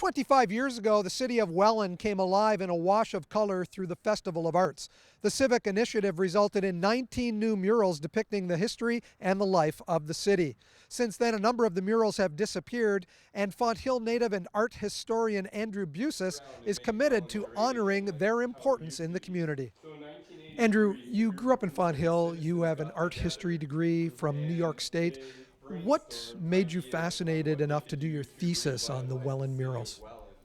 25 years ago, the city of Welland came alive in a wash of color through the Festival of Arts. The civic initiative resulted in 19 new murals depicting the history and the life of the city. Since then, a number of the murals have disappeared, and Fonthill native and art historian Andrew Bucsis is committed to honoring their importance in the community. Andrew, you grew up in Fonthill. You have an art history degree from New York State. What made you fascinated enough to do your thesis on the Welland murals?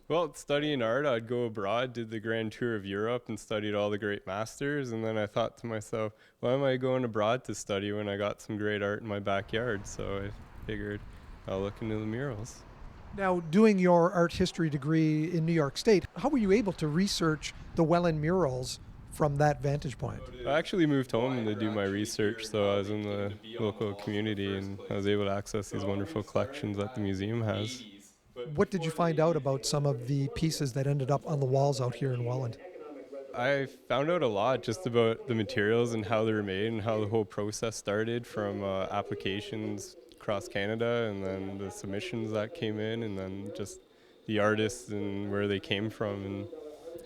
Well, studying art, I'd go abroad, did the grand tour of Europe and studied all the great masters. And then I thought to myself, why am I going abroad to study when I got some great art in my backyard? So I figured I'll look into the murals. Now, doing your art history degree in New York State, how were you able to research the Welland murals from that vantage point? I actually moved home to do my research, so I was in the local community and I was able to access these wonderful collections that the museum has. What did you find out about some of the pieces that ended up on the walls out here in Welland? I found out a lot just about the materials and how they were made and how the whole process started, from applications across Canada and then the submissions that came in, and then just the artists and where they came from and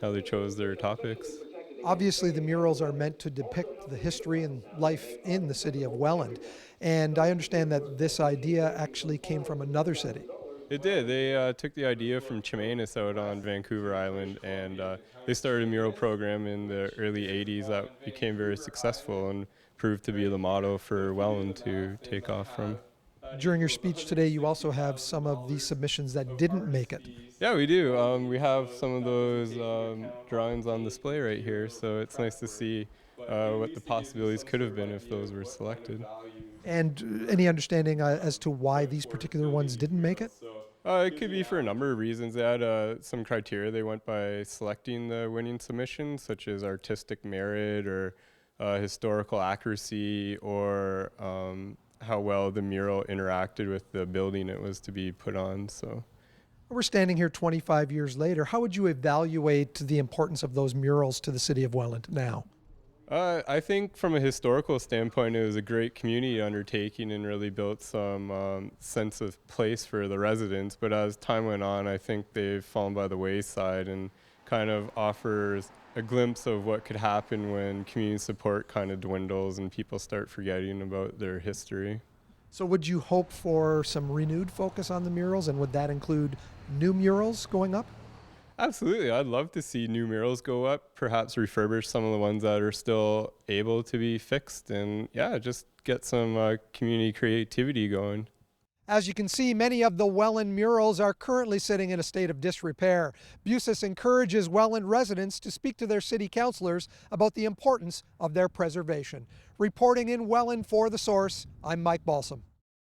how they chose their topics. Obviously, the murals are meant to depict the history and life in the city of Welland. And I understand that this idea actually came from another city. It did. They took the idea from Chemainus out on Vancouver Island, and they started a mural program in the early 80s that became very successful and proved to be the model for Welland to take off from. During your speech today, you also have some of the submissions that didn't make it. Yeah, we do. We have some of those drawings on display right here, so it's nice to see what the possibilities could have been if those were selected. And any understanding as to why these particular ones didn't make it? It could be for a number of reasons. They had some criteria they went by selecting the winning submission, such as artistic merit or historical accuracy, or how well the mural interacted with the building it was to be put on. So we're standing here 25 years later. How would you evaluate the importance of those murals to the city of Welland now? I think from a historical standpoint, it was a great community undertaking and really built some sense of place for the residents. But as time went on, I think they've fallen by the wayside and kind of offers a glimpse of what could happen when community support kind of dwindles and people start forgetting about their history. So would you hope for some renewed focus on the murals, and would that include new murals going up? Absolutely. I'd love to see new murals go up, perhaps refurbish some of the ones that are still able to be fixed, and just get some community creativity going. As you can see, many of the Welland murals are currently sitting in a state of disrepair. Bucsis encourages Welland residents to speak to their city councillors about the importance of their preservation. Reporting in Welland for The Source, I'm Mike Balsom.